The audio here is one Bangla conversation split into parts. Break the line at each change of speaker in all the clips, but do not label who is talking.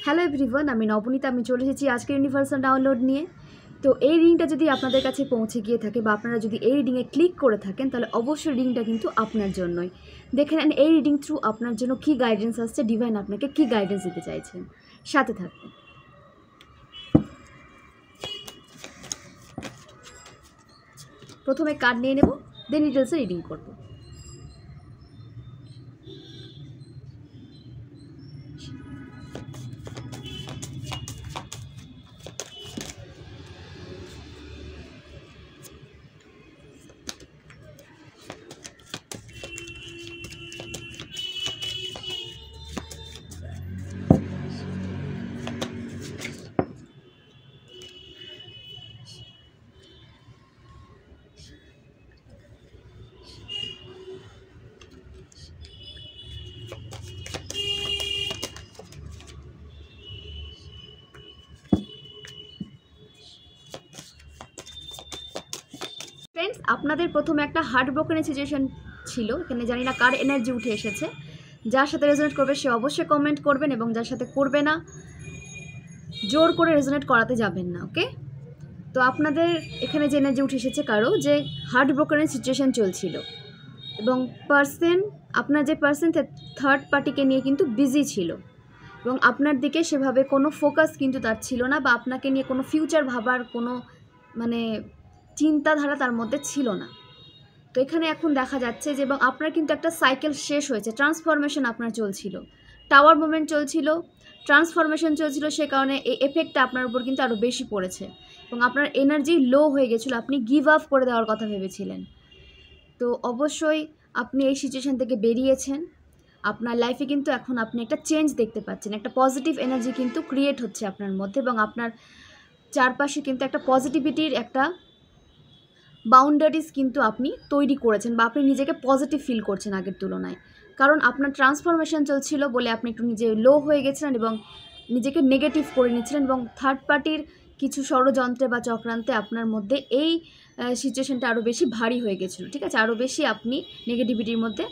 হ্যালো এভরিওয়ান, আমি নবনীতা। আমি চলে এসেছি আজকের ইউনিভার্সাল ডাউনলোড নিয়ে। তো এই রিংটা যদি আপনাদের কাছে পৌঁছে গিয়ে থাকে বা আপনারা যদি এই রিডিংয়ে ক্লিক করে থাকেন, তাহলে অবশ্যই রিডিংটা কিন্তু আপনার জন্যই। দেখে নেন এই রিডিং থ্রু আপনার জন্য কী গাইডেন্স আসছে, ডিভাইন আপনাকে কী গাইডেন্স দিতে চাইছেন। সাথে থাকবেন। প্রথমে কার্ড নিয়ে নেব, দেন ডিটেলসে রিডিং করবো। ফ্রেন্ডস, আপনাদের প্রথমে একটা হার্ট ব্রোকেন সিচুয়েশন ছিল। এখানে জানি না কার এনার্জি উঠে এসেছে। যার সাথে রেজোনেট করবে সে অবশ্যই কমেন্ট করবেন, এবং যার সাথে করবে না জোর করে রেজোনেট করাতে যাবেন না। ওকে, তো আপনাদের এখানে যে এনার্জি উঠে এসেছে কারো যে হার্ট ব্রোকেনের সিচুয়েশন চলছিল, এবং আপনার যে পার্সন থার্ড পার্টিকে নিয়ে কিন্তু বিজি ছিল, এবং আপনার দিকে সেভাবে কোনো ফোকাস কিন্তু তার ছিল না, বা আপনাকে নিয়ে কোনো ফিউচার ভাবার কোনো চিন্তাধারা তার মধ্যে ছিল না। তো এখানে এখন দেখা যাচ্ছে যে, এবং আপনার কিন্তু একটা সাইকেল শেষ হয়েছে, ট্রান্সফরমেশন আপনার চলছিল, টাওয়ার মুভমেন্ট চলছিল, ট্রান্সফরমেশন চলছিল। সে কারণে এই এফেক্টটা আপনার উপর কিন্তু আরও বেশি পড়েছে, এবং আপনার এনার্জি লো হয়ে গেছিলো, আপনি গিভ আপ করে দেওয়ার কথা ভেবেছিলেন। তো অবশ্যই আপনি এই সিচুয়েশান থেকে বেরিয়েছেন। আপনার লাইফে কিন্তু এখন আপনি একটা চেঞ্জ দেখতে পাচ্ছেন, একটা পজিটিভ এনার্জি কিন্তু ক্রিয়েট হচ্ছে আপনার মধ্যে, এবং আপনার চারপাশে কিন্তু একটা পজিটিভিটির একটা বাউন্ডারিজ কিন্তু আপনি তৈরি করেছেন, বা আপনি নিজেকে পজিটিভ ফিল করছেন আগের তুলনায়। কারণ আপনার ট্রান্সফরমেশন চলছিল বলে আপনি একটু নিজে লো হয়ে গেছিলেন এবং নিজেকে নেগেটিভ করে নিচ্ছিলেন, এবং থার্ড পার্টির কিছু ষড়যন্ত্রে বা চক্রান্তে আপনার মধ্যে এই সিচুয়েশনটা আরও বেশি ভারী হয়ে গেছিলো। ঠিক আছে, আরও বেশি আপনি নেগেটিভিটির মধ্যে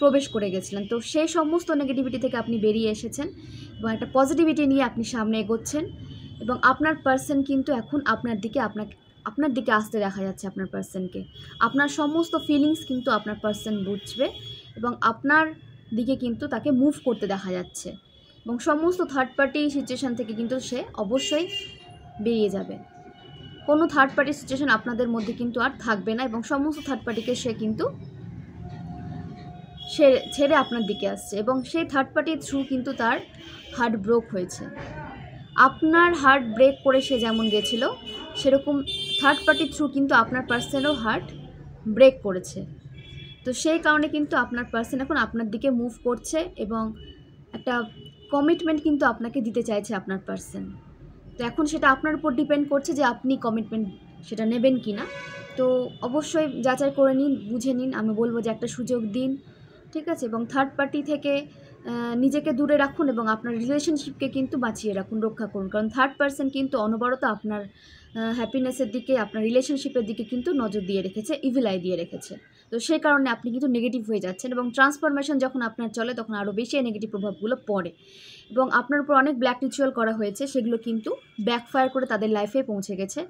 প্রবেশ করে গেছিলেন। তো সেই সমস্ত নেগেটিভিটি থেকে আপনি বেরিয়ে এসেছেন, এবং একটা পজিটিভিটি নিয়ে আপনি সামনে এগোচ্ছেন, এবং আপনার পার্সন কিন্তু এখন আপনার দিকে আসতে দেখা যাচ্ছে। আপনার পার্সনকে আপনার সমস্ত ফিলিংস কিন্তু আপনার পার্সন বুঝবে, এবং আপনার দিকে কিন্তু তাকে মুভ করতে দেখা যাচ্ছে, এবং সমস্ত থার্ড পার্টি সিচুয়েশান থেকে কিন্তু সে অবশ্যই বেরিয়ে যাবে। কোনো থার্ড পার্টি সিচুয়েশান আপনাদের মধ্যে কিন্তু আর থাকবে না, এবং সমস্ত থার্ড পার্টিকে সে কিন্তু ছেড়ে আপনার দিকে আসছে, এবং সেই থার্ড পার্টির থ্রু কিন্তু তার হার্ট ব্রেক হয়েছে। আপনার হার্ট ব্রেক করে সে যেমন গেছিলো, সেরকম থার্ড পার্টির থ্রু কিন্তু আপনার পার্সনেরও হার্ট ব্রেক করেছে। তো সেই কারণে কিন্তু আপনার পার্সন এখন আপনার দিকে মুভ করছে, এবং একটা কমিটমেন্ট কিন্তু আপনাকে দিতে চাইছে আপনার পার্সন। তো এখন সেটা আপনার উপর ডিপেন্ড করছে যে আপনি কমিটমেন্ট সেটা নেবেন কি না। তো অবশ্যই যাচাই করে নিন, বুঝে নিন। আমি বলবো যে একটা সুযোগ দিন, ঠিক আছে, এবং থার্ড পার্টি থেকে নিজেকে দূরে রাখুন, এবং আপনার রিলেশনশিপকে কিন্তু বাঁচিয়ে রাখুন, রক্ষা করুন। কারণ থার্ড পার্সন কিন্তু অনবরত আপনার হ্যাপিনেসের দিকে, আপনার রিলেশনশিপের দিকে কিন্তু নজর দিয়ে রেখেছে, ইভিল আই দিয়ে রেখেছে। তো সেই কারণে আপনি কিন্তু নেগেটিভ হয়ে যাচ্ছেন, এবং ট্রান্সফরমেশন যখন আপনার চলে তখন আরও বেশি নেগেটিভ প্রভাবগুলো পড়ে, এবং আপনার উপর অনেক ব্ল্যাক রিচুয়াল করা হয়েছে, সেগুলো কিন্তু ব্যাকফায়ার করে তাদের লাইফে পৌঁছে গেছে,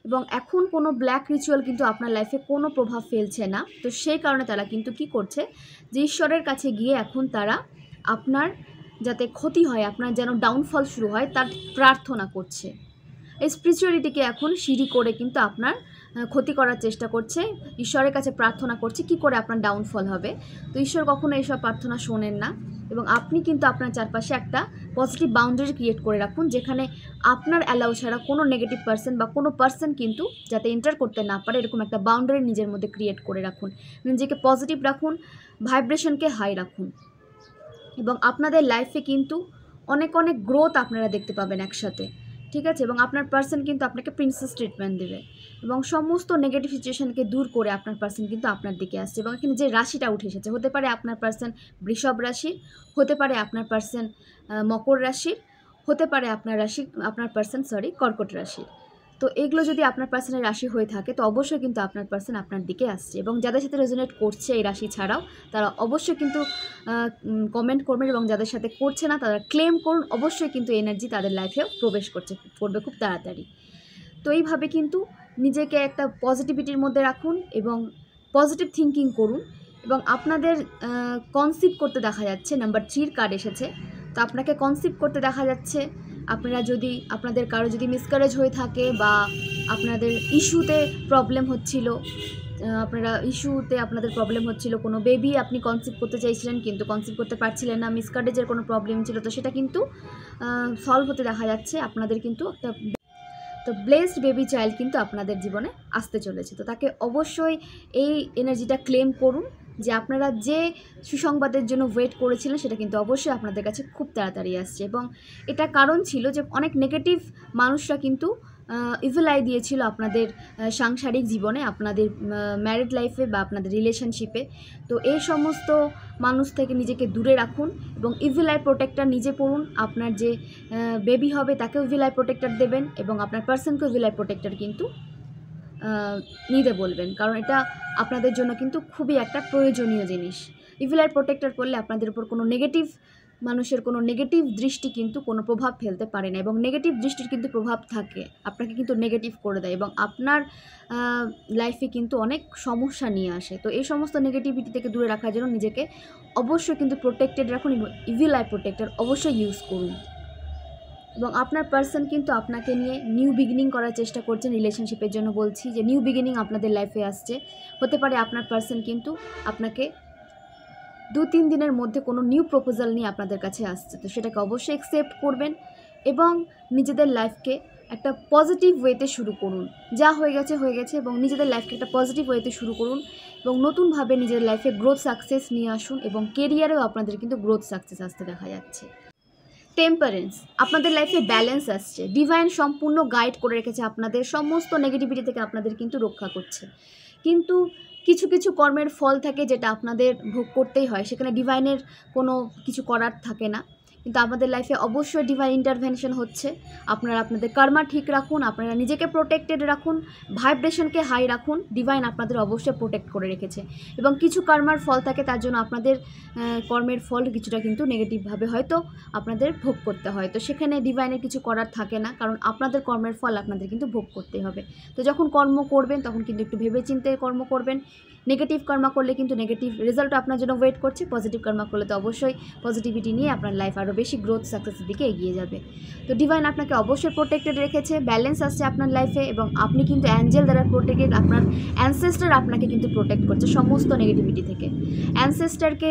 এবং এখন কোনো ব্ল্যাক রিচুয়াল কিন্তু আপনার লাইফে কোনো প্রভাব ফেলছে না। তো সেই কারণে তারা কিন্তু কি করছে, যে ঈশ্বরের কাছে গিয়ে এখন তারা আপনার যাতে ক্ষতি হয়, আপনার যেন ডাউনফল শুরু হয়, তার প্রার্থনা করছে। এই স্পিরিচুয়ালিটিকে এখন সিঁড়ি করে কিন্তু আপনার ক্ষতি করার চেষ্টা করছে, ঈশ্বরের কাছে প্রার্থনা করছে কি করে আপনার ডাউনফল হবে। তো ঈশ্বর কখনো এইসব প্রার্থনা শোনেন না, এবং আপনি কিন্তু আপনার চারপাশে একটা পজিটিভ বাউন্ডারি ক্রিয়েট করে রাখুন, যেখানে আপনার অ্যালাউ ছাড়া কোনো নেগেটিভ পার্সন বা কোনো পার্সন কিন্তু যাতে এন্টার করতে না পারে, এরকম একটা বাউন্ডারি নিজের মধ্যে ক্রিয়েট করে রাখুন। নিজেকে পজিটিভ রাখুন, ভাইব্রেশনকে হাই রাখুন, এবং আপনাদের লাইফে কিন্তু অনেক অনেক গ্রোথ আপনারা দেখতে পাবেন একসাথে। ঠিক আছে, এবং আপনার পার্সন কিন্তু আপনাকে প্রিন্সেস ট্রিটমেন্ট দেবে, এবং সমস্ত নেগেটিভ সিচুয়েশনকে দূর করে আপনার পার্সন কিন্তু আপনার দিকে আসছে। এবং এখানে যে রাশিটা উঠে এসেছে, হতে পারে আপনার পার্সন বৃষভ রাশির, হতে পারে আপনার পার্সন মকর রাশির, হতে পারে আপনার পার্সন কর্কট রাশির। তো এগুলো যদি আপনার পার্সনের রাশি হয়ে থাকে তো অবশ্যই কিন্তু আপনার পার্সন আপনার দিকে আসছে, এবং যাদের সাথে রেজোনেট করছে এই রাশি ছাড়াও তারা অবশ্যই কিন্তু কমেন্ট করবেন, এবং যাদের সাথে করছে না তারা ক্লেম করুন, অবশ্যই কিন্তু এনার্জি তাদের লাইফেও প্রবেশ করবে খুব তাড়াতাড়ি। তো এইভাবে কিন্তু নিজেকে একটা পজিটিভিটির মধ্যে রাখুন এবং পজিটিভ থিঙ্কিং করুন, এবং আপনাদের কনসিভ করতে দেখা যাচ্ছে, নাম্বার 3 কার্ড এসেছে। তো আপনাকে কনসিভ করতে দেখা যাচ্ছে। আপনাদের কারো যদি মিসক্যারেজ হয়ে থাকে বা আপনাদের ইস্যুতে প্রবলেম হচ্ছিল, আপনাদের প্রবলেম হচ্ছিল, কোনো বেবি আপনি কনসিভ করতে চাইছিলেন কিন্তু কনসিভ করতে পারছিলেন না, মিসক্যারেজের কোনো প্রবলেম ছিল, তো সেটা কিন্তু সলভ হতে দেখা যাচ্ছে। আপনাদের কিন্তু একটা ব্লেসড বেবি চাইল্ড কিন্তু আপনাদের জীবনে আসতে চলেছে। তো তাকে অবশ্যই এই এনার্জিটা ক্লেম করুন যে আপনারা যে সুসংবাদের জন্য ওয়েট করেছিলেন সেটা কিন্তু অবশ্যই আপনাদের কাছে খুব তাড়াতাড়ি আসছে। এবং এটা কারণ ছিল যে অনেক নেগেটিভ মানুষরা কিন্তু ইভিল আই দিয়েছিল আপনাদের সাংসারিক জীবনে, আপনাদের ম্যারিড লাইফে বা আপনাদের রিলেশনশিপে। তো এই সমস্ত মানুষ থেকে নিজেকে দূরে রাখুন এবং ইভিল আই প্রোটেক্টর নিজে পড়ুন। আপনার যে বেবি হবে তাকেও ইভিল আই প্রোটেক্টর দেবেন এবং আপনার পার্সনকেও ইভিল আই প্রোটেক্টর কিন্তু নিতে বলবেন, কারণ এটা আপনাদের জন্য কিন্তু খুবই একটা প্রয়োজনীয় জিনিস। ইভিল আই প্রোটেক্টর করলে আপনাদের উপর কোনো মানুষের কোনো নেগেটিভ দৃষ্টি কিন্তু কোনো প্রভাব ফেলতে পারে না, এবং নেগেটিভ দৃষ্টির কিন্তু প্রভাব থাকে, আপনাকে কিন্তু নেগেটিভ করে দেয় এবং আপনার লাইফে কিন্তু অনেক সমস্যা নিয়ে আসে। তো এই সমস্ত নেগেটিভিটি থেকে দূরে রাখার জন্য নিজেকে অবশ্যই কিন্তু প্রোটেক্টেড রাখুন এবং ইভিল আই প্রোটেক্টর অবশ্যই ইউজ করুন। এবং আপনার পার্সন কিন্তু আপনাকে নিয়ে নিউ বিগিনিং করার চেষ্টা করছেন। রিলেশনশিপের জন্য বলছি যে নিউ বিগিনিং আপনাদের লাইফে আসছে। হতে পারে আপনার পার্সন কিন্তু আপনাকে 2-3 দিনের মধ্যে কোনো নিউ প্রপোজাল নিয়ে আপনাদের কাছে আসছে, তো সেটাকে অবশ্যই অ্যাকসেপ্ট করবেন এবং নিজেদের লাইফকে একটা পজিটিভ ওয়েতে শুরু করুন। যা হয়ে গেছে এবং নিজেদের লাইফকে একটা পজিটিভ ওয়েতে শুরু করুন এবং নতুনভাবে নিজেদের লাইফে গ্রোথ সাকসেস নিয়ে আসুন, এবং কেরিয়ারেও আপনাদের কিন্তু গ্রোথ সাকসেস আসতে দেখা যাচ্ছে। টেম্পারেন্স, আপনাদের লাইফে ব্যালেন্স আসছে। ডিভাইন সম্পূর্ণ গাইড করে রেখেছে আপনাদের, সমস্ত নেগেটিভিটি থেকে আপনাদের কিন্তু রক্ষা করছে। কিন্তু কিছু কিছু কর্মের ফল থাকে যেটা আপনাদের ভোগ করতেই হয়, সেখানে ডিভাইনের কোনো কিছু করার থাকে না, কিন্তু আমাদের লাইফে অবশ্যই ডিভাইন ইন্টারভেনশন হচ্ছে। আপনারা আপনাদের কর্মা ঠিক রাখুন, আপনারা নিজেকে প্রোটেক্টেড রাখুন, ভাইব্রেশনকে হাই রাখুন, ডিভাইন আপনাদের অবশ্যই প্রোটেক্ট করে রেখেছে। এবং কিছু কর্মার ফল থাকে, তার জন্য আপনাদের কর্মের ফল কিছুটা কিন্তু নেগেটিভভাবে হয়তো আপনাদের ভোগ করতে হয়, তো সেখানে ডিভাইনের কিছু করার থাকে না, কারণ আপনাদের কর্মের ফল আপনাদের কিন্তু ভোগ করতে হবে। তো যখন কর্ম করবেন তখন কিন্তু একটু ভেবেচিন্তে কর্ম করবেন। নেগেটিভ কর্ম করলে কিন্তু নেগেটিভ রেজাল্ট আপনার জন্য ওয়েট করছে, পজিটিভ কর্ম করলে তো অবশ্যই পজিটিভিটি নিয়ে আপনার লাইফ আরও বেশি গ্রোথ সাকসেসের দিকে এগিয়ে যাবে। তো ডিভাইন আপনাকে অবশ্যই প্রোটেক্টেড রেখেছে, ব্যালেন্স আসছে আপনার লাইফে, এবং আপনি কিন্তু অ্যাঞ্জেল দ্বারা প্রোটেক্টেড। আপনার অ্যানসেস্টার আপনাকে কিন্তু প্রোটেক্ট করছে সমস্ত নেগেটিভিটি থেকে। অ্যানসেস্টারকে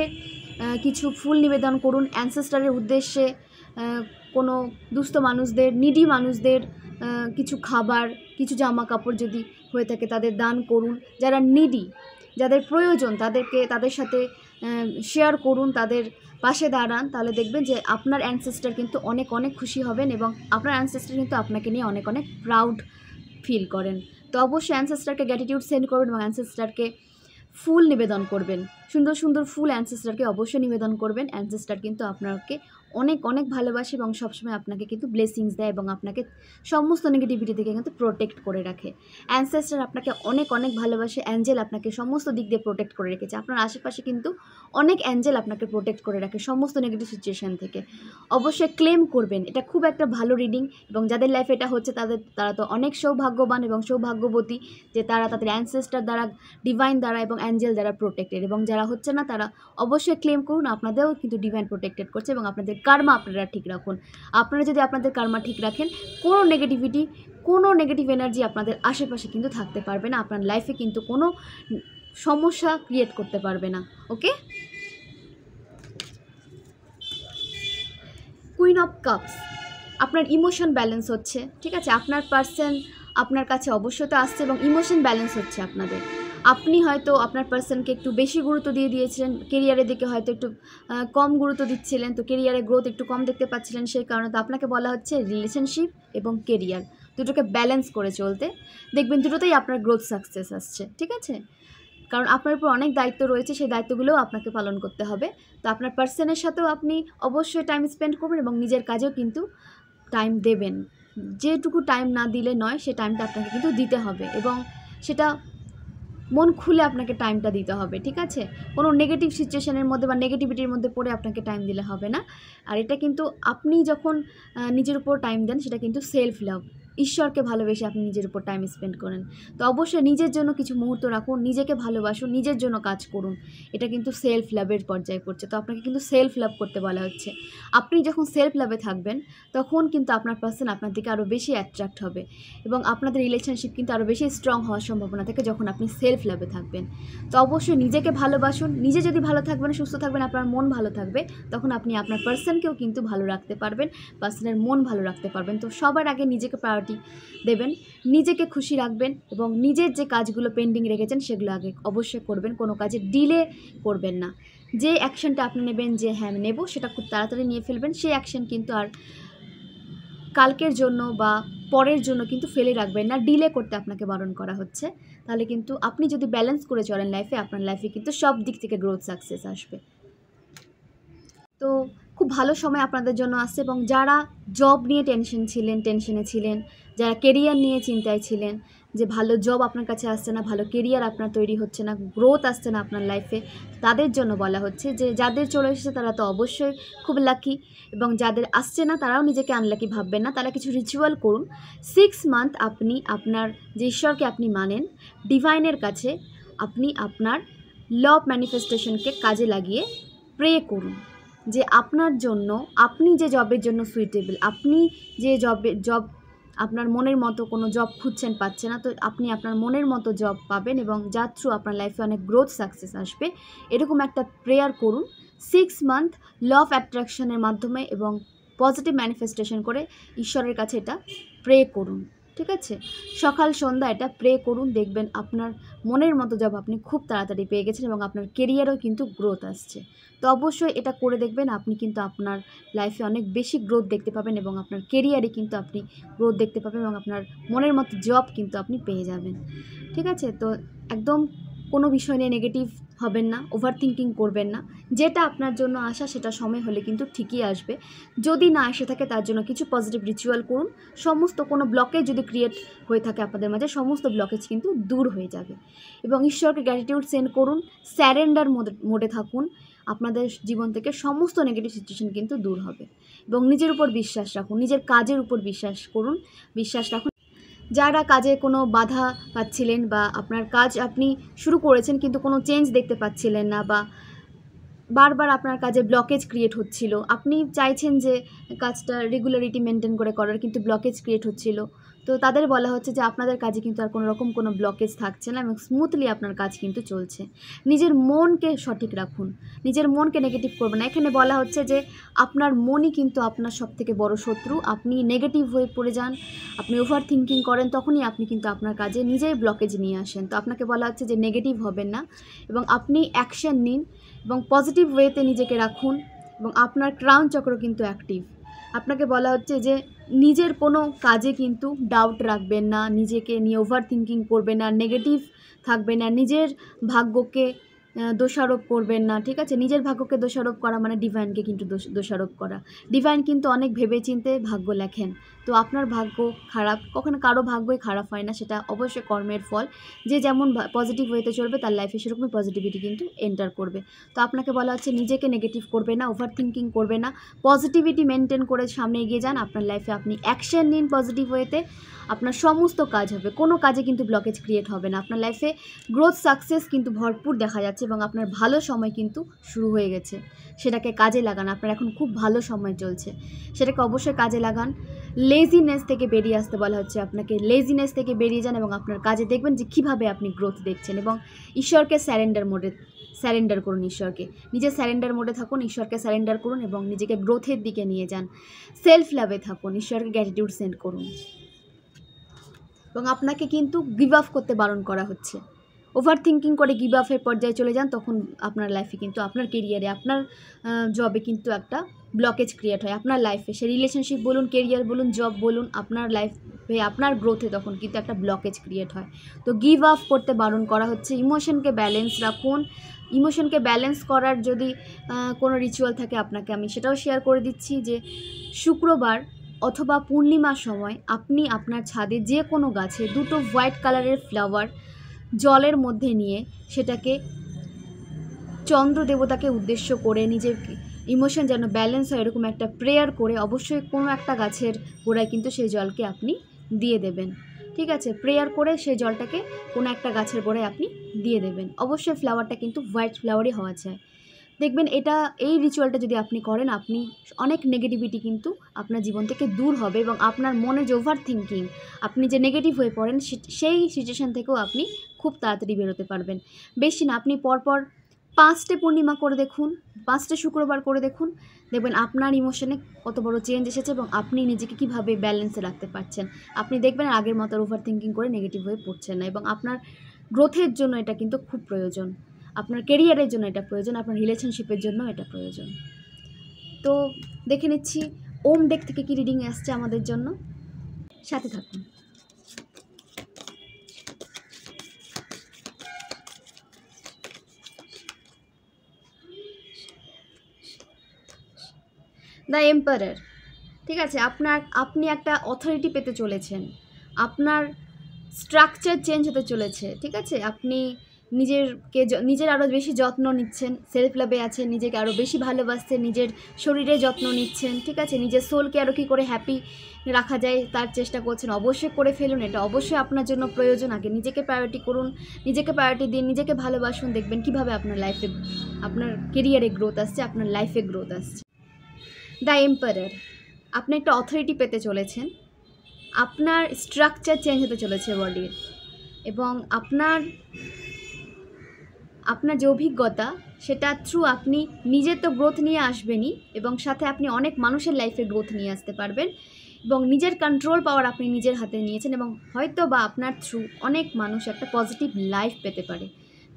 কিছু ফুল নিবেদন করুন, অ্যানসেস্টারের উদ্দেশ্যে কোনো দুস্থ মানুষদের, নিডি মানুষদের কিছু খাবার, কিছু জামা কাপড় যদি হয়ে থাকে তাদের দান করুন। যারা নিডি, যাদের প্রয়োজন তাদের সাথে শেয়ার করুন, তাদের পাশে দাঁড়ান, তাহলে দেখবেন যে আপনার অ্যানসেস্টার কিন্তু অনেক অনেক খুশি হবেন এবং আপনার অ্যানসেস্টার কিন্তু আপনাকে নিয়ে অনেক অনেক প্রাউড ফিল করেন। তো অবশ্যই অ্যানসেস্টারকে গ্র্যাটিটিউড সেন্ড করবেন এবং অ্যানসেস্টারকে ফুল নিবেদন করবেন, সুন্দর সুন্দর ফুল অ্যানসেস্টারকে অবশ্যই নিবেদন করবেন। অ্যানসেস্টার কিন্তু আপনাকে অনেক অনেক ভালোবাসে এবং সবসময় আপনাকে কিন্তু ব্লেসিংস দেয় এবং আপনাকে সমস্ত নেগেটিভিটি থেকে কিন্তু প্রোটেক্ট করে রাখে। অ্যানসেস্টার আপনাকে অনেক অনেক ভালোবাসে, অ্যাঞ্জেল আপনাকে সমস্ত দিক দিয়ে প্রোটেক্ট করে রেখেছে। আপনার আশেপাশে কিন্তু অনেক অ্যাঞ্জেল আপনাকে প্রোটেক্ট করে রাখে সমস্ত নেগেটিভ সিচুয়েশান থেকে। অবশ্যই ক্লেম করবেন, এটা খুব একটা ভালো রিডিং, এবং যাদের লাইফে এটা হচ্ছে তারা তো অনেক সৌভাগ্যবান এবং সৌভাগ্যবতী যে তারা তাদের অ্যানসেস্টার দ্বারা, ডিভাইন দ্বারা এবং অ্যাঞ্জেল দ্বারা প্রোটেক্টেড। এবং যারা হচ্ছে না তারা অবশ্যই ক্লেম করুন, আপনাদেরও কিন্তু ডিভাইন প্রোটেক্টেড করছে। এবং আপনাদের কার্মা আপনারা ঠিক রাখুন। আপনারা যদি আপনাদের কার্মা ঠিক রাখেন, কোনো নেগেটিভ এনার্জি আপনাদের আশেপাশে কিন্তু থাকতে পারবে না, আপনার লাইফে কিন্তু কোনো সমস্যা ক্রিয়েট করতে পারবে না। ওকে, কুইন অফ কাপস, আপনার ইমোশন ব্যালেন্স হচ্ছে, ঠিক আছে। আপনার পার্সন আপনার কাছে অবশ্যই তো আসছে এবং ইমোশন ব্যালেন্স হচ্ছে আপনাদের। আপনি হয়তো আপনার পার্সনকে একটু বেশি গুরুত্ব দিয়েছিলেন, কেরিয়ারের দিকে হয়তো একটু কম গুরুত্ব দিচ্ছিলেন, তো কেরিয়ারের গ্রোথ একটু কম দেখতে পাচ্ছিলেন, সেই কারণে তো আপনাকে বলা হচ্ছে রিলেশনশিপ এবং কেরিয়ার দুটোকে ব্যালেন্স করে চলতে। দেখবেন দুটোতেই আপনার গ্রোথ সাকসেস আসছে, ঠিক আছে। কারণ আপনার উপর অনেক দায়িত্ব রয়েছে, সেই দায়িত্বগুলোও আপনাকে পালন করতে হবে। তো আপনার পার্সনের সাথেও আপনি অবশ্যই টাইম স্পেন্ড করবেন এবং নিজের কাজেও কিন্তু টাইম দেবেন। যেটুকু টাইম না দিলে নয়, সে টাইমটা আপনাকে কিন্তু দিতে হবে এবং সেটা মন খুলে আপনাকে টাইমটা দিতে হবে, ঠিক আছে? কোনো নেগেটিভ সিচুয়েশনের মধ্যে বা নেগেটিভিটির মধ্যে পড়ে আপনাকে টাইম দিলে হবে না। আর এটা কিন্তু আপনি যখন নিজের উপর টাইম দেন, সেটা কিন্তু সেলফ লাভ, ঈশ্বরকে ভালোবেসে আপনি নিজের উপর টাইম স্পেন্ড করেন। তো অবশ্যই নিজের জন্য কিছু মুহূর্ত রাখুন, নিজেকে ভালোবাসুন, নিজের জন্য কাজ করুন। এটা কিন্তু সেলফ লাভের পর্যায়ে পড়ছে। তো আপনাকে কিন্তু সেলফ লাভ করতে বলা হচ্ছে। আপনি যখন সেলফ লাভে থাকবেন, তখন কিন্তু আপনার পার্সন আপনার দিকে আরও বেশি অ্যাট্রাক্ট হবে এবং আপনাদের রিলেশনশিপ কিন্তু আরও বেশি স্ট্রং হওয়ার সম্ভাবনা থাকে যখন আপনি সেলফ লাভে থাকবেন। তো অবশ্যই নিজেকে ভালোবাসুন। নিজে যদি ভালো থাকবেন, সুস্থ থাকবেন, আপনার মন ভালো থাকবে, তখন আপনি আপনার পার্সনকেও কিন্তু ভালো রাখতে পারবেন, পার্সনের মন ভালো রাখতে পারবেন। তো সবার আগে নিজেকে প্রায়োরিটি দেবেন, নিজেকে খুশি রাখবেন এবং নিজের যে কাজগুলো পেন্ডিং রেখেছেন সেগুলো আগে অবশ্যই করবেন। কোনো কাজে ডিলে করবেন না। যে অ্যাকশনটা আপনি নেবেন, যে হ্যাঁ আমি নেব, সেটা খুব তাড়াতাড়ি নিয়ে ফেলবেন। সেই অ্যাকশন কিন্তু আর কালকের জন্য বা পরের জন্য কিন্তু ফেলে রাখবেন না, ডিলে করতে আপনাকে বারণ করা হচ্ছে। তাহলে কিন্তু আপনি যদি ব্যালেন্স করে চলেন লাইফে, আপনার লাইফে কিন্তু সব দিক থেকে গ্রোথ সাকসেস আসবে। তো খুব ভালো সময় আপনাদের জন্য আসছে এবং যারা জব নিয়ে টেনশনে ছিলেন, যারা কেরিয়ার নিয়ে চিন্তায় ছিলেন যে ভালো জব আপনার কাছে আসছে না, ভালো কেরিয়ার আপনার তৈরি হচ্ছে না, গ্রোথ আসছে না আপনার লাইফে, তাদের জন্য বলা হচ্ছে যে যাদের চলে এসেছে তারা তো অবশ্যই খুব লাকি এবং যাদের আসছে না তারাও নিজেকে আনলাকি ভাববেন না। তারা কিছু রিচুয়াল করুন। 6 মান্থ আপনি আপনার যে ঈশ্বরকে আপনি মানেন, ডিভাইনের কাছে আপনি আপনার ল অফ ম্যানিফেস্টেশনকে কাজে লাগিয়ে প্রে করুন যে আপনার জন্য, আপনি যে জবের জন্য সুইটেবল, আপনি যে জব আপনার মনের মতো কোনো জব খুঁজছেন, পাচ্ছে না, তো আপনি আপনার মনের মতো জব পাবেন এবং যার থ্রু আপনার লাইফে অনেক গ্রোথ সাকসেস আসবে। এরকম একটা প্রেয়ার করুন 6 মান্থ ল অফ অ্যাট্রাকশনের মাধ্যমে এবং পজিটিভ ম্যানিফেস্টেশন করে ঈশ্বরের কাছে এটা প্রে করুন, ঠিক আছে? সকাল সন্ধ্যা এটা প্রে করুন, দেখবেন আপনার মনের মতো জব আপনি খুব তাড়াতাড়ি পেয়ে গেছেন এবং আপনার কেরিয়ারেও কিন্তু গ্রোথ আসছে। তো অবশ্যই এটা করে দেখবেন, আপনি কিন্তু আপনার লাইফে অনেক বেশি গ্রোথ দেখতে পাবেন এবং আপনার কেরিয়ারে কিন্তু আপনি গ্রোথ দেখতে পাবেন এবং আপনার মনের মতো জব কিন্তু আপনি পেয়ে যাবেন, ঠিক আছে? তো একদম কোনো বিষয় নিয়ে নেগেটিভ হবেন না, ওভার থিঙ্কিং করবেন না। যেটা আপনার জন্য আসা সেটা সময় হলে কিন্তু ঠিকই আসবে। যদি না এসে থাকে তার জন্য কিছু পজিটিভ রিচুয়াল করুন। সমস্ত কোনো ব্লকেজ যদি ক্রিয়েট হয়ে থাকে আপনাদের মাঝে, সমস্ত ব্লকেজ কিন্তু দূর হয়ে যাবে এবং ঈশ্বরকে গ্র্যাটিটিউড সেন্ড করুন। স্যারেন্ডার মোডে থাকুন। আপনাদের জীবন থেকে সমস্ত নেগেটিভ সিচুয়েশন কিন্তু দূর হবে এবং নিজের উপর বিশ্বাস রাখুন, নিজের কাজের উপর বিশ্বাস করুন, বিশ্বাস রাখুন। যারা কাজে কোনো বাধা পাচ্ছিলেন বা আপনার কাজ আপনি শুরু করেছেন কিন্তু কোনো চেঞ্জ দেখতে পাচ্ছিলেন না বা বারবার আপনার কাজে ব্লকেজ ক্রিয়েট হচ্ছিল, আপনি চাইছেন যে কাজটা রেগুলারিটি মেনটেন করে করার, কিন্তু ব্লকেজ ক্রিয়েট হচ্ছিল, তো তাদের বলা হচ্ছে যে আপনাদের কাজে কিন্তু আর কোনো রকম কোনো ব্লকেজ থাকছে না এবং স্মুথলি আপনার কাজ কিন্তু চলছে। নিজের মনকে সঠিক রাখুন, নিজের মনকে নেগেটিভ করবেন না। এখানে বলা হচ্ছে যে আপনার মনই কিন্তু আপনার সবথেকে বড় শত্রু। আপনি নেগেটিভ হয়ে পড়ে যান, আপনি ওভার থিঙ্কিং করেন, তখনই আপনি কিন্তু আপনার কাজে নিজেই ব্লকেজ নিয়ে আসেন। তো আপনাকে বলা হচ্ছে যে নেগেটিভ হবেন না এবং আপনি অ্যাকশন নিন এবং পজিটিভ ওয়েতে নিজেকে রাখুন এবং আপনার ক্রাউন চক্র কিন্তু অ্যাক্টিভ। আপনাকে বলা হচ্ছে যে নিজের কোনো কাজে কিন্তু ডাউট রাখবেন না, নিজেকে নিয়ে ওভার থিঙ্কিং করবেন না, নেগেটিভ থাকবেন না, নিজের ভাগ্যকে দোষারোপ করবেন না, ঠিক আছে? নিজের ভাগ্যকে দোষারোপ করা মানে ডিভাইনকে কিন্তু দোষারোপ করা। ডিভাইন কিন্তু অনেক ভেবেচিন্তে ভাগ্য লেখেন। তো আপনার ভাগ্য খারাপ, কখনো কারো ভাগ্যই খারাপ হয় না, সেটা অবশ্যই কর্মের ফল। যে যেমন পজিটিভ ওয়েতে চলবে তার লাইফে সেরকমই পজিটিভিটি কিন্তু এন্টার করবে। তো আপনাকে বলা হচ্ছে নিজেকে নেগেটিভ করবে না, ওভার থিঙ্কিং করবে না, পজিটিভিটি মেনটেন করে সামনে এগিয়ে যান। আপনার লাইফে আপনি অ্যাকশন নিন পজিটিভ ওয়েতে, আপনার সমস্ত কাজ হবে, কোনো কাজে কিন্তু ব্লকেজ ক্রিয়েট হবে না। আপনার লাইফে গ্রোথ সাকসেস কিন্তু ভরপুর দেখা যাচ্ছে এবং আপনার ভালো সময় কিন্তু শুরু হয়ে গেছে। সেটাকে কাজে লাগান, আপনার এখন খুব ভালো সময় চলছে, সেটাকে অবশ্যই কাজে লাগান। লেজিনেস থেকে বেরিয়ে আসতে বলা হচ্ছে আপনাকে, লেজিনেস থেকে বেরিয়ে যান এবং আপনার কাজে দেখবেন যে কীভাবে আপনি গ্রোথ দেখছেন এবং ঈশ্বরকে স্যারেন্ডার করুন। ঈশ্বরকে নিজে স্যারেন্ডার মোডে থাকুন, ঈশ্বরকে স্যারেন্ডার করুন এবং নিজেকে গ্রোথের দিকে নিয়ে যান। সেলফ লাভে থাকুন, ঈশ্বরকে গ্র্যাটিটিউড সেন্ড করুন এবং আপনাকে কিন্তু গিভ আপ করতে বারণ করা হচ্ছে। ওভার থিঙ্কিং করে গিভ আপের পর্যায়ে চলে যান, তখন আপনার লাইফে কিন্তু আপনার কেরিয়ারে, আপনার জবে কিন্তু একটা ব্লকেজ ক্রিয়েট হয়। আপনার লাইফে সে রিলেশনশিপ বলুন, কেরিয়ার বলুন, জব বলুন, আপনার লাইফে আপনার গ্রোথে তখন কিন্তু একটা ব্লকেজ ক্রিয়েট হয়। তো গিভ আপ করতে বারণ করা হচ্ছে। ইমোশনকে ব্যালেন্স রাখুন। ইমোশনকে ব্যালেন্স করার যদি কোনো রিচুয়াল থাকে আপনাকে আমি সেটাও শেয়ার করে দিচ্ছি যে শুক্রবার অথবা পূর্ণিমার সময় আপনি আপনার ছাদে যে কোনো গাছে দুটো হোয়াইট কালারের ফ্লাওয়ার জলের মধ্যে নিয়ে সেটাকে চন্দ্র দেবতাকে উদ্দেশ্য করে নিজের ইমোশন যেন ব্যালেন্স হয় এরকম একটা প্রেয়ার করে অবশ্যই কোনো একটা গাছের গোড়ায় কিন্তু সেই জলকে আপনি দিয়ে দেবেন। ঠিক আছে, প্রেয়ার করে সেই জলটাকে কোনো একটা গাছের গোড়ায় আপনি দিয়ে দেবেন। অবশ্যই ফ্লাওয়ারটা কিন্তু হোয়াইট ফ্লাওয়ারই হওয়া চাই। দেখবেন এই রিচুয়ালটা যদি আপনি করেন, আপনি অনেক নেগেটিভিটি কিন্তু আপনার জীবন থেকে দূর হবে এবং আপনার মনে যে ওভার থিঙ্কিং, আপনি যে নেগেটিভ হয়ে পড়েন সেই সিচুয়েশান থেকেও আপনি খুব তাড়াতাড়ি বেরোতে পারবেন। বেশি না, আপনি পরপর 5টে পূর্ণিমা করে দেখুন, 5টে শুক্রবার করে দেখুন, দেখবেন আপনার ইমোশনে কত বড় চেঞ্জ এসেছে এবং আপনি নিজেকে কীভাবে ব্যালেন্সে রাখতে পারছেন। আপনি দেখবেন আগের মতো ওভার থিঙ্কিং করে নেগেটিভ হয়ে পড়ছেন না এবং আপনার গ্রোথের জন্য এটা কিন্তু খুব প্রয়োজন, আপনার কেরিয়ারের জন্য এটা প্রয়োজন, আপনার রিলেশনশিপের জন্য এটা প্রয়োজন। তো দেখে নিচ্ছি ওম ডেক থেকে কি রিডিং আসছে আমাদের জন্য, সাথে থাকুন। The emperor. ঠিক আছে, আপনি একটা অথরিটি পেতে চলেছেন, আপনার স্ট্রাকচার চেঞ্জ হতে চলেছে। ঠিক আছে, আপনি নিজের আরও বেশি যত্ন নিচ্ছেন, সেলফ লাভে আছেন, নিজেকে আরও বেশি ভালোবাসছেন, নিজের শরীরে যত্ন নিচ্ছেন। ঠিক আছে, নিজের সোলকে আরও কী করে হ্যাপি রাখা যায় তার চেষ্টা করছেন। অবশ্যই করে ফেলুন, এটা অবশ্যই আপনার জন্য প্রয়োজন। আগে নিজেকে প্রায়োরিটি করুন, নিজেকে প্রায়োরিটি দিন, নিজেকে ভালোবাসুন, দেখবেন কীভাবে আপনার লাইফে, আপনার কেরিয়ারে গ্রোথ আসছে, আপনার লাইফে গ্রোথ আসছে। দ্য এম্পারার, আপনি একটা অথরিটি পেতে চলেছেন, আপনার স্ট্রাকচার চেঞ্জ হতে চলেছে বডির, এবং আপনার যে অভিজ্ঞতা সেটা থ্রু আপনি নিজের তো গ্রোথ নিয়ে আসবেনই এবং সাথে আপনি অনেক মানুষের লাইফে গ্রোথ নিয়ে আসতে পারবেন এবং নিজের কন্ট্রোল পাওয়ার আপনি নিজের হাতে নিয়েছেন এবং হয়তো বা আপনার থ্রু অনেক মানুষ একটা পজিটিভ লাইফ পেতে পারে।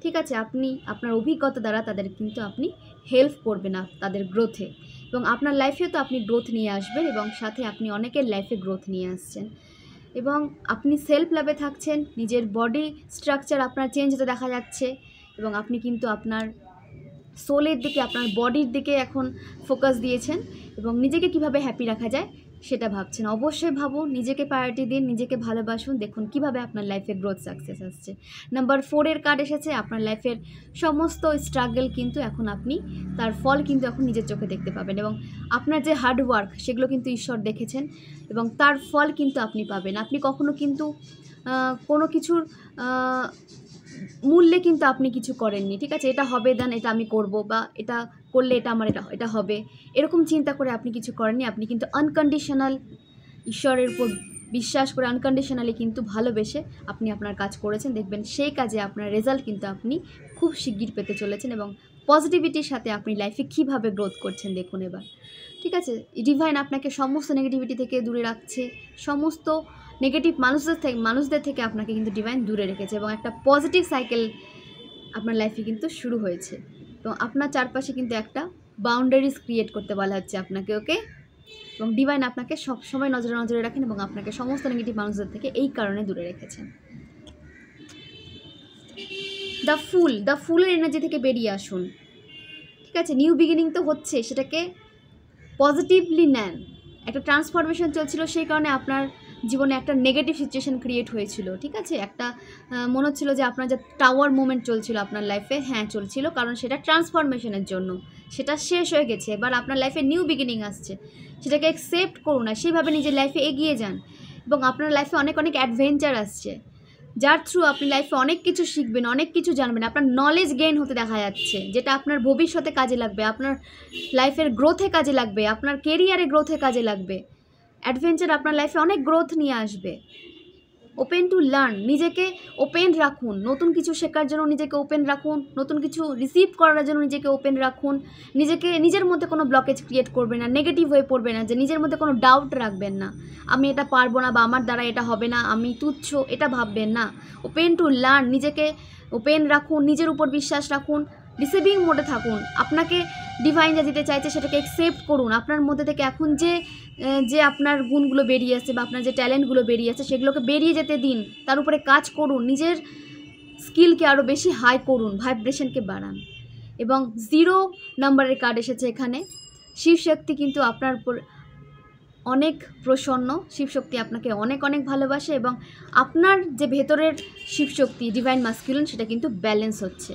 ঠিক আছে, আপনি আপনার অভিজ্ঞতা দ্বারা তাদের কিন্তু আপনি হেল্প করবেন তাদের গ্রোথে এবং আপনার লাইফেও তো আপনি গ্রোথ নিয়ে আসবেন এবং সাথে আপনি অনেকের লাইফে গ্রোথ নিয়ে আসছেন এবং আপনি সেলফ লাভে থাকছেন, নিজের বডি স্ট্রাকচার আপনার চেঞ্জ হতে দেখা যাচ্ছে এবং আপনি কিন্তু আপনার সোলের দিকে, আপনার বডির দিকে এখন ফোকাস দিয়েছেন এবং নিজেকে কিভাবে হ্যাপি রাখা যায় সেটা ভাবছেন। অবশ্যই ভাবুন, নিজেকে প্রায়োরিটি দিন, নিজেকে ভালোবাসুন, দেখুন কিভাবে আপনার লাইফে গ্রোথ সাকসেস আসছে। নাম্বার 4 কার্ড এসেছে, আপনার লাইফের সমস্ত স্ট্রাগল কিন্তু এখন আপনি তার ফল কিন্তু এখন নিজের চোখে দেখতে পাবেন এবং আপনার যে হার্ড ওয়ার্ক সেগুলো কিন্তু ঈশ্বর দেখেছেন এবং তার ফল কিন্তু আপনি পাবেন। আপনি কখনো কিন্তু কোনো কিছুর মূল্যে কিন্তু আপনি কিছু করেননি। ঠিক আছে, এটা হবে দেন এটা আমি করব, বা এটা করলে এটা আমার এটা হবে, এরকম চিন্তা করে আপনি কিছু করেননি। আপনি কিন্তু আনকন্ডিশনাল ঈশ্বরের উপর বিশ্বাস করে আনকন্ডিশনালি কিন্তু ভালোবেসে আপনি আপনার কাজ করেছেন। দেখবেন সেই কাজে আপনার রেজাল্ট কিন্তু আপনি খুব শিগগির পেতে চলেছেন এবং পজিটিভিটির সাথে আপনি লাইফে কীভাবে গ্রোথ করছেন দেখুন এবার। ঠিক আছে, ডিভাইন আপনাকে সমস্ত নেগেটিভিটি থেকে দূরে রাখছে, সমস্ত নেগেটিভ মানুষদের থেকে আপনাকে কিন্তু ডিভাইন দূরে রেখেছে এবং একটা পজিটিভ সাইকেল আপনার লাইফে কিন্তু শুরু হয়েছে। তো আপনার চারপাশে কিন্তু একটা বাউন্ডারিজ ক্রিয়েট করতে বলা হচ্ছে আপনাকে, ওকে? এবং ডিভাইন আপনাকে সবসময় নজরে রাখেন এবং আপনাকে সমস্ত নেগেটিভ মানুষদের থেকে এই কারণে দূরে রেখেছেন। দ্য ফুলের এনার্জি থেকে বেরিয়ে আসুন। ঠিক আছে, নিউ বিগিনিং তো হচ্ছে, সেটাকে পজিটিভলি নেন। একটা ট্রান্সফরমেশন চলছিল, সেই কারণে আপনার জীবনে একটা নেগেটিভ সিচুয়েশান ক্রিয়েট হয়েছিল। ঠিক আছে, একটা মনে হচ্ছিলো যে আপনার যে টাওয়ার মুভমেন্ট চলছিল আপনার লাইফে, হ্যাঁ চলছিল, কারণ সেটা ট্রান্সফরমেশনের জন্য, সেটা শেষ হয়ে গেছে। এবার আপনার লাইফে নিউ বিগিনিং আসছে, সেটাকে অ্যাকসেপ্ট করুন আর সেভাবে নিজের লাইফে এগিয়ে যান এবং আপনার লাইফে অনেক অ্যাডভেঞ্চার আসছে, যার থ্রু আপনি লাইফে অনেক কিছু শিখবেন, অনেক কিছু জানবেন, আপনার নলেজ গেইন হতে দেখা যাচ্ছে, যেটা আপনার ভবিষ্যতে কাজে লাগবে, আপনার লাইফের গ্রোথে কাজে লাগবে, আপনার কেরিয়ারে গ্রোথে কাজে লাগবে। অ্যাডভেঞ্চার আপনার লাইফে অনেক গ্রোথ নিয়ে আসবে। ওপেন টু লার্ন, নিজেকে ওপেন রাখুন, নতুন কিছু শেখার জন্য নিজেকে ওপেন রাখুন, নতুন কিছু রিসিভ করার জন্য নিজেকে ওপেন রাখুন। নিজের মধ্যে কোনো ব্লকেজ ক্রিয়েট করবে না, নেগেটিভ হয়ে পড়বে না, যে নিজের মধ্যে কোনো ডাউট রাখবেন না, আমি এটা পারবো না বা আমার দ্বারা এটা হবে না, আমি তুচ্ছ, এটা ভাববেন না। ওপেন টু লার্ন, নিজেকে ওপেন রাখুন, নিজের উপর বিশ্বাস রাখুন, রিসিভিং মোডে থাকুন। আপনাকে ডিভাইন যা দিতে চাইছে সেটাকে অ্যাকসেপ্ট করুন। আপনার মধ্যে থেকে এখন যে আপনার গুণগুলো বেরিয়ে আসছে বা আপনার যে ট্যালেন্টগুলো বেরিয়ে আসছে সেগুলোকে বেরিয়ে যেতে দিন, তার উপরে কাজ করুন, নিজের স্কিলকে আরও বেশি হাই করুন, ভাইব্রেশনকে বাড়ান। এবং 0 নম্বরের কার্ড এসেছে এখানে, শিবশক্তি কিন্তু আপনার উপর অনেক প্রসন্ন, শিবশক্তি আপনাকে অনেক অনেক ভালোবাসে এবং আপনার যে ভেতরের শিবশক্তি ডিভাইন মাস্কুলিন সেটা কিন্তু ব্যালেন্স হচ্ছে।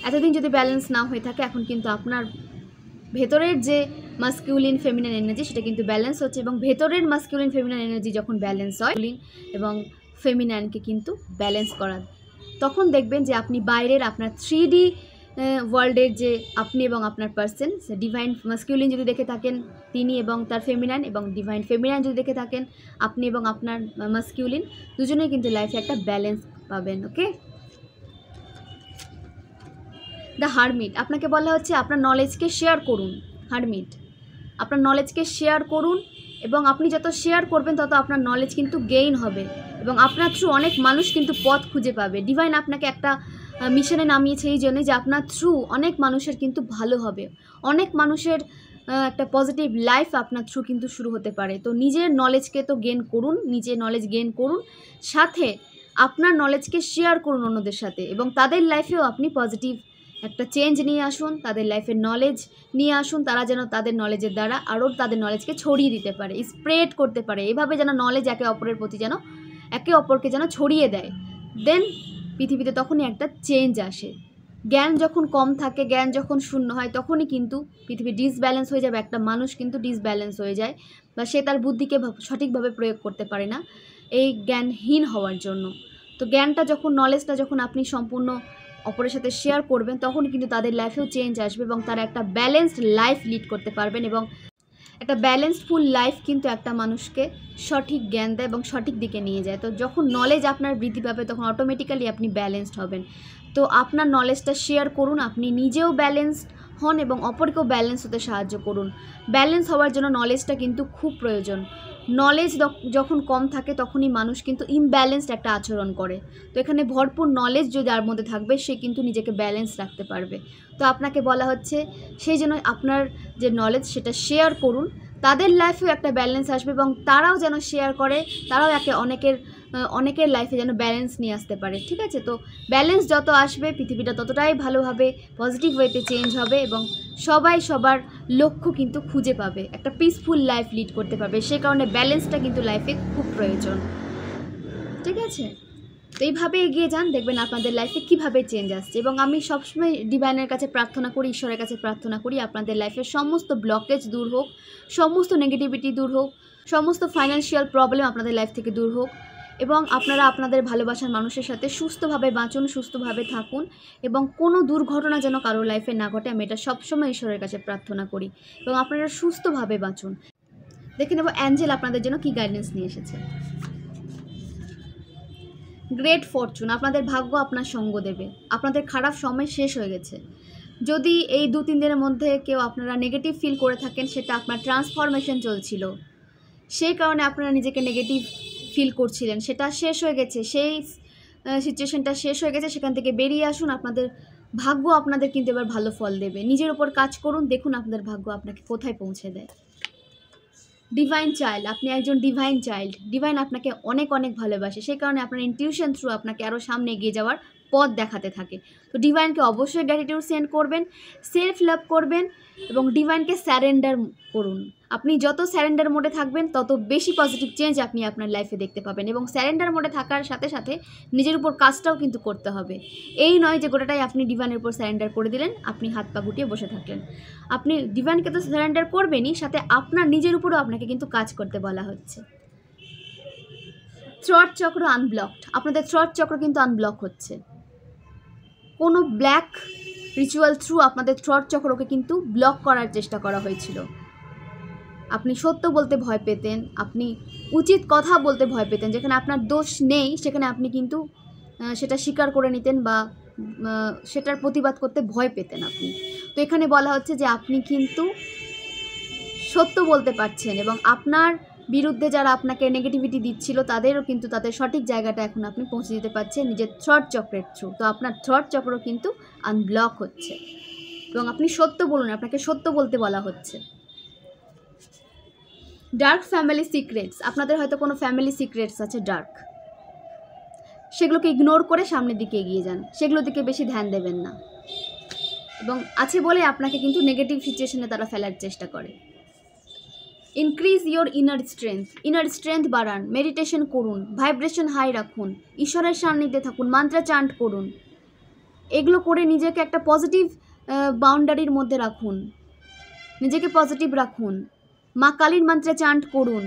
এতদিন যদি ব্যালেন্স না হয়ে থাকে, এখন কিন্তু আপনার ভেতরের যে মাস্কুলিন ফেমিনাইন এনার্জি সেটা কিন্তু ব্যালেন্স হচ্ছে এবং ভেতরের মাস্কুলিন ফেমিনাইন এনার্জি যখন ব্যালেন্স হয় এবং ফেমিনাইনকে কিন্তু ব্যালেন্স করা, তখন দেখবেন যে আপনি বাইরের আপনার 3D ওয়ার্ল্ডের যে আপনি এবং আপনার পার্সন, ডিভাইন মাস্কুলিন যদি দেখে থাকেন তিনি এবং তার ফেমিনাইন, এবং ডিভাইন ফেমিনাইন যদি দেখে থাকেন আপনি এবং আপনার মাস্কুলিন, দুজনেই কিন্তু লাইফে একটা ব্যালেন্স পাবেন। ওকে, দ্য হারমিট, আপনাকে বলা হচ্ছে আপনার নলেজকে শেয়ার করুন। হারমিট, আপনার নলেজকে শেয়ার করুন এবং আপনি যত শেয়ার করবেন তত আপনার নলেজ কিন্তু গেইন হবে এবং আপনার থ্রু অনেক মানুষ কিন্তু পথ খুঁজে পাবে। ডিভাইন আপনাকে একটা মিশনে নামিয়েছে এই জন্যে যে আপনার থ্রু অনেক মানুষের কিন্তু ভালো হবে, অনেক মানুষের একটা পজিটিভ লাইফ আপনার থ্রু কিন্তু শুরু হতে পারে। তো নিজের নলেজকে তো গেইন করুন, নিজের নলেজ গেইন করুন, সাথে আপনার নলেজকে শেয়ার করুন অন্যদের সাথে এবং তাদের লাইফেও আপনি পজিটিভ একটা চেঞ্জ নিয়ে আসুন, তাদের লাইফের নলেজ নিয়ে আসুন, তারা যেন তাদের নলেজের দ্বারা আরও তাদের নলেজকে ছড়িয়ে দিতে পারে, স্প্রেড করতে পারে, এভাবে যেন নলেজ একে অপরের প্রতি যেন একে অপরকে যেন ছড়িয়ে দেয়। দেন পৃথিবীতে তখনই একটা চেঞ্জ আসে। জ্ঞান যখন কম থাকে, জ্ঞান যখন শূন্য হয়, তখনই কিন্তু পৃথিবী ডিসব্যালেন্স হয়ে যাবে, একটা মানুষ কিন্তু ডিসব্যালেন্স হয়ে যায় বা সে তার বুদ্ধিকে সঠিকভাবে প্রয়োগ করতে পারে না এই জ্ঞানহীন হওয়ার জন্য। তো জ্ঞানটা যখন, নলেজটা যখন আপনি সম্পূর্ণ অপরের সাথে শেয়ার করবেন, তখন কিন্তু তাদের লাইফেও চেঞ্জ আসবে এবং তারা একটা ব্যালেন্সড লাইফ লিড করতে পারবেন এবং একটা ব্যালেন্সফুল লাইফ কিন্তু একটা মানুষকে সঠিক জ্ঞান দেয় এবং সঠিক দিকে নিয়ে যায়। তো যখন নলেজ আপনার বৃদ্ধি পাবে তখন অটোমেটিক্যালি আপনি ব্যালেন্সড হবেন। তো আপনার নলেজটা শেয়ার করুন, আপনি নিজেও ব্যালেন্সড হন এবং অপরকেও ব্যালেন্স হতে সাহায্য করুন। ব্যালেন্স হওয়ার জন্য নলেজটা কিন্তু খুব প্রয়োজন। নলেজ যখন কম থাকে তখনই মানুষ কিন্তু ইমব্যালেন্সড একটা আচরণ করে। তো এখানে ভরপুর নলেজ যদি যার মধ্যে থাকবে সে কিন্তু নিজেকে ব্যালেন্স রাখতে পারবে। তো আপনাকে বলা হচ্ছে সেই জন্য আপনার যে নলেজ সেটা শেয়ার করুন, তাদের লাইফেও একটা ব্যালেন্স আসবে এবং তারাও যেন শেয়ার করে, তারাও অনেকের লাইফে যেন ব্যালেন্স নিয়ে আসতে পারে। ঠিক আছে, তো ব্যালেন্স যত আসবে পৃথিবীটা ততটাই ভালোভাবে পজিটিভ ওয়েতে চেঞ্জ হবে এবং সবাই সবার লক্ষ্য কিন্তু খুঁজে পাবে, একটা পিসফুল লাইফ লিড করতে পারবে। সে কারণে ব্যালেন্সটা কিন্তু লাইফে খুব প্রয়োজন। ঠিক আছে, তো এইভাবে এগিয়ে যান, দেখবেন আপনাদের লাইফে কীভাবে চেঞ্জ আসছে। এবং আমি সবসময় ডিভাইনের কাছে প্রার্থনা করি, ঈশ্বরের কাছে প্রার্থনা করি আপনাদের লাইফের সমস্ত ব্লকেজ দূর হোক, সমস্ত নেগেটিভিটি দূর হোক, সমস্ত ফাইন্যান্সিয়াল প্রবলেম আপনাদের লাইফ থেকে দূর হোক এবং আপনারা আপনাদের ভালোবাসার মানুষের সাথে সুস্থভাবে বাঁচুন, সুস্থভাবে থাকুন এবং কোনো দুর্ঘটনা যেন কারোর লাইফে না ঘটে। আমি এটা সবসময় ঈশ্বরের কাছে প্রার্থনা করি এবং আপনারা সুস্থভাবে বাঁচুন। দেখে নেব অ্যাঞ্জেল আপনাদের জন্য কী গাইডেন্স নিয়ে এসেছে। গ্রেট ফরচুন, আপনাদের ভাগ্য আপনার সঙ্গ দেবে, আপনাদের খারাপ সময় শেষ হয়ে গেছে। যদি এই 2-3 দিনের মধ্যে কেউ আপনারা নেগেটিভ ফিল করে থাকেন, সেটা আপনার ট্রান্সফরমেশন চলছিল, সেই কারণে আপনারা নিজেকে নেগেটিভ ফিল করছিলেন, সেটা শেষ হয়ে গেছে, সেই সিচুয়েশনটা শেষ হয়ে গেছে, সেখান থেকে বেরিয়ে আসুন। আপনাদের ভাগ্য আপনাদের কিন্তু এবার ভালো ফল দেবে। নিজের ওপর কাজ করুন, দেখুন আপনাদের ভাগ্য আপনাকে কোথায় পৌঁছে দেয়। ডিভাইন চাইল্ড, আপনি একজন ডিভাইন চাইল্ড, ডিভাইন আপনাকে অনেক অনেক ভালোবাসে, সেই কারণে আপনার ইনটিউশন থ্রু আপনাকে আরও সামনে এগিয়ে যাওয়ার পথ দেখাতে থাকে। তো ডিভাইনকে অবশ্যই গ্র্যাটিটিউড সেন্ড করবেন, সেলফ লাভ করবেন এবং ডিভাইনকে স্যারেন্ডার করুন। আপনি যত স্যারেন্ডার মোডে থাকবেন তত বেশি পজিটিভ চেঞ্জ আপনি আপনার লাইফে দেখতে পাবেন এবং স্যারেন্ডার মোডে থাকার সাথে সাথে নিজের উপর কাজটাও কিন্তু করতে হবে। এই নয় যে গোটাটাই আপনি ডিভাইনের উপর স্যারেন্ডার করে দিলেন, আপনি হাত পা গুটিয়ে বসে থাকলেন। আপনি ডিভাইনকে তো স্যারেন্ডার করবেনই, সাথে আপনার নিজের উপরও আপনাকে কিন্তু কাজ করতে বলা হচ্ছে। থ্রট চক্র আনব্লকড, আপনাদের থ্রট চক্র কিন্তু আনব্লক হচ্ছে। কোনো ব্ল্যাক রিচুয়াল থ্রু আপনাদের থ্রট চক্রকে কিন্তু ব্লক করার চেষ্টা করা হয়েছিল। আপনি সত্য বলতে ভয় পেতেন, আপনি উচিত কথা বলতে ভয় পেতেন, যেখানে আপনার দোষ নেই সেখানে আপনি কিন্তু সেটা স্বীকার করে নিতেন বা সেটার প্রতিবাদ করতে ভয় পেতেন আপনি। তো এখানে বলা হচ্ছে যে আপনি কিন্তু সত্য বলতে পারছেন এবং আপনার বিরুদ্ধে যারা আপনাকে নেগেটিভিটি দিচ্ছিল তাদেরও কিন্তু তাদের সঠিক জায়গাটা এখন আপনি পৌঁছে দিতে পারছেন নিজের থ্রট চক্রের থ্রু। তো আপনার থ্রট চক্র কিন্তু আনব্লক হচ্ছে এবং আপনি সত্য বলুন, আপনাকে সত্য বলতে বলা হচ্ছে। ডার্ক ফ্যামিলি সিক্রেটস, আপনাদের হয়তো কোনো ফ্যামিলি সিক্রেটস আছে ডার্ক, সেগুলোকে ইগনোর করে সামনের দিকে এগিয়ে যান, সেগুলোর দিকে বেশি ধ্যান দেবেন না এবং আছে বলে আপনাকে কিন্তু নেগেটিভ সিচুয়েশনে তারা ফেলার চেষ্টা করে। ইনক্রিজ ইয়োর ইনার স্ট্রেংথ বাড়ান, মেডিটেশন করুন, ভাইব্রেশন হাই রাখুন, ঈশ্বরের সান্নিধ্যে থাকুন, মান্ত্রা চান্ট করুন। এগুলো করে নিজেকে একটা পজিটিভ বাউন্ডারির মধ্যে রাখুন, নিজেকে পজিটিভ রাখুন। মা কালীর মান্ত্রা চান্ট করুন।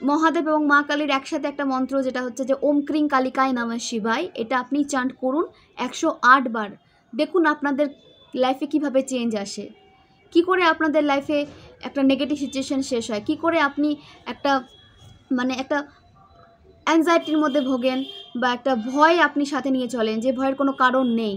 মহাদেব এবং মা কালীর একসাথে একটা মন্ত্র যেটা হচ্ছে যে ওম ক্রিং কালিকায় নমঃ শিবায়, এটা আপনি চান্ট করুন 108 বার। দেখুন আপনাদের লাইফে কিভাবে চেঞ্জ আসে, কি করে আপনাদের লাইফে একটা নেগেটিভ সিচুয়েশন শেষ হয়, কি করে আপনি একটা একটা অ্যাংজাইটির মধ্যে ভোগেন বা একটা ভয় আপনি সাথে নিয়ে চলেন, যে ভয়ের কোনো কারণ নেই।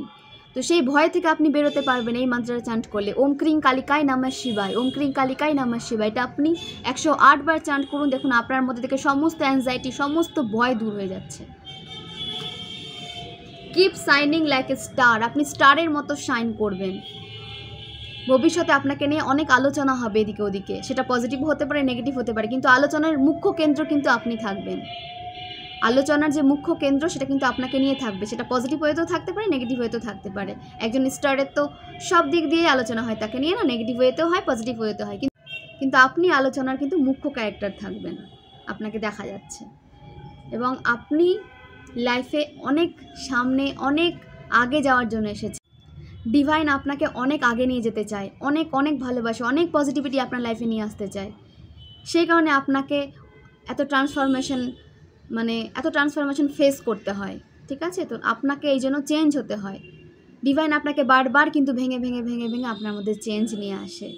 তো সেই ভয় থেকে আপনি বেরোতে পারবেন এই মন্ত্রটা চান্ট করলে। ওম ক্রিং কালিকায় নমঃ শিবায়, ওম ক্রিং কালিকায় নমঃ শিবায়, এটা আপনি 108 বার চান্ট করুন। দেখুন আপনার মধ্যে থেকে সমস্ত অ্যাংজাইটি, সমস্ত ভয় দূর হয়ে যাচ্ছে। Keep shining like a star, আপনি স্টারের মতো শাইন করবেন। ভবিষ্যতে আপনাকে নিয়ে অনেক আলোচনা হবে এদিকে ওদিকে, সেটা পজিটিভ হতে পারে, নেগেটিভ হতে পারে, কিন্তু আলোচনার মুখ্য কেন্দ্র কিন্তু আপনি থাকবেন। আলোচনার যে মুখ্য কেন্দ্র সেটা কিন্তু আপনাকে নিয়ে থাকবে, সেটা পজিটিভ ওয়েতেও থাকতে পারে, নেগেটিভ ওয়েতেও থাকতে পারে। একজন স্টারের তো সব দিক দিয়েই আলোচনা হয়, তাকে নিয়ে না, নেগেটিভ ওয়েতেও হয়, পজিটিভ ওয়েতেও হয়, কিন্তু আপনি আলোচনার কিন্তু মুখ্য ক্যারেক্টার থাকবেন, আপনাকে দেখা যাচ্ছে। এবং আপনি লাইফে অনেক সামনে, অনেক আগে যাওয়ার জন্য এসেছে। ডিভাইন আপনাকে অনেক আগে নিয়ে যেতে চায়, অনেক অনেক ভালোবাসে, অনেক পজিটিভিটি আপনার লাইফে নিয়ে আসতে চায়। সেই কারণে আপনাকে এত ট্রান্সফরমেশন ফেস করতে হয়, ঠিক আছে? তো আপনাকে এই জন্য চেঞ্জ হতে হয়। ডিভাইন আপনাকে বারবার কিন্তু ভেঙে ভেঙে ভেঙে ভেঙে আপনার মধ্যে চেঞ্জ নিয়ে আসে,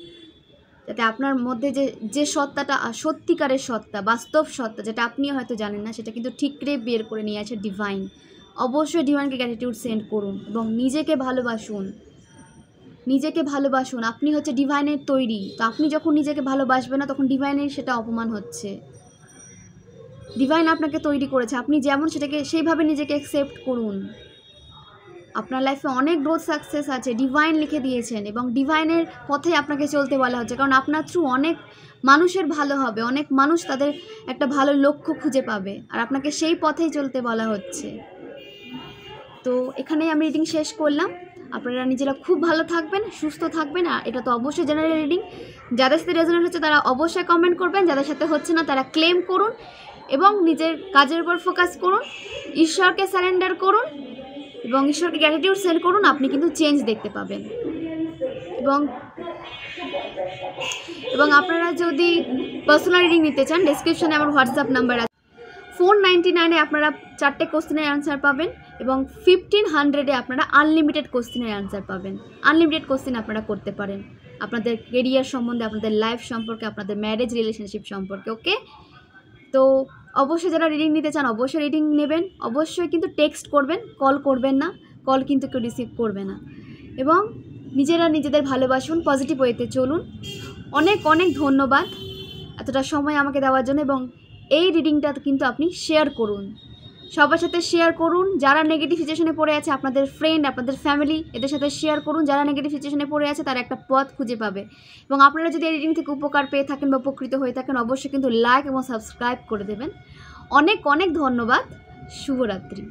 যাতে আপনার মধ্যে যে সত্তাটা, সত্যিকারের সত্তা, বাস্তব সত্তা, যেটা আপনিও হয়তো জানেন না, সেটা কিন্তু ঠিকরে বের করে নিয়ে আসে ডিভাইন। অবশ্যই ডিভাইনকে গ্র্যাটিটিউড সেন্ড করুন এবং নিজেকে ভালোবাসুন, নিজেকে ভালোবাসুন। আপনি হচ্ছে ডিভাইনের তৈরি, তো আপনি যখন নিজেকে ভালোবাসবেন না, তখন ডিভাইনের সেটা অপমান হচ্ছে। ডিভাইন আপনাকে তৈরি করেছে, আপনি যেমন সেটাকে সেইভাবে নিজেকে অ্যাকসেপ্ট করুন। আপনার লাইফে অনেক গ্রোথ সাকসেস আছে, ডিভাইন লিখে দিয়েছেন, এবং ডিভাইনের পথে আপনাকে চলতে বলা হচ্ছে, কারণ আপনার থ্রু অনেক মানুষের ভালো হবে, অনেক মানুষ তাদের একটা ভালো লক্ষ্য খুঁজে পাবে, আর আপনাকে সেই পথেই চলতে বলা হচ্ছে। তো এখানেই আমি রিডিং শেষ করলাম। আপনারা নিজেরা খুব ভালো থাকবেন, সুস্থ থাকবেন। আর এটা তো অবশ্যই জেনারেল রিডিং, যাদের সাথে রেজোনেট হচ্ছে তারা অবশ্যই কমেন্ট করবেন, যাদের সাথে হচ্ছে না তারা ক্লেম করুন এবং নিজের কাজের উপর ফোকাস করুন, ঈশ্বরকে সারেন্ডার করুন এবং ঈশ্বরকে গ্র্যাটিটিউড সেন্ড করুন। আপনি কিন্তু চেঞ্জ দেখতে পাবেন। এবং আপনারা যদি পার্সোনাল রিডিং নিতে চান, ডেসক্রিপশনে আমার হোয়াটসঅ্যাপ নাম্বার আছে। 499-এ আপনারা 4টে কোশ্চেনের অ্যান্সার পাবেন এবং 1500-এ আপনারা আনলিমিটেড কোশ্চেনের অ্যান্সার পাবেন। আনলিমিটেড কোশ্চেন আপনারা করতে পারেন আপনাদের কেরিয়ার সম্বন্ধে, আপনাদের লাইফ সম্পর্কে, আপনাদের ম্যারেজ রিলেশনশিপ সম্পর্কে। ওকে, তো অবশ্যই যারা রিডিং নিতে চান অবশ্যই রিডিং নেবেন। অবশ্যই কিন্তু টেক্সট করবেন, কল করবেন না, কল কিন্তু কেউ রিসিভ করবে না। এবং নিজেরা নিজেদের ভালোবাসুন, পজিটিভ ওয়েতে চলুন। অনেক অনেক ধন্যবাদ এতটা সময় আমাকে দেওয়ার জন্য। এবং এই রিডিংটা কিন্তু আপনি শেয়ার করুন, সবার সাথে শেয়ার করুন। যারা নেগেটিভ সিচুয়েশনে পড়ে আছে, আপনাদের ফ্রেন্ড, আপনাদের ফ্যামিলি, এদের সাথে শেয়ার করুন। যারা নেগেটিভ সিচুয়েশনে পড়ে আছে তারা একটা পথ খুঁজে পাবে। এবং আপনারা যদি এই রিডিং থেকে উপকার পেয়ে থাকেন বা উপকৃত হয়ে থাকেন, অবশ্যই কিন্তু লাইক এবং সাবস্ক্রাইব করে দেবেন। অনেক অনেক ধন্যবাদ। শুভরাত্রি।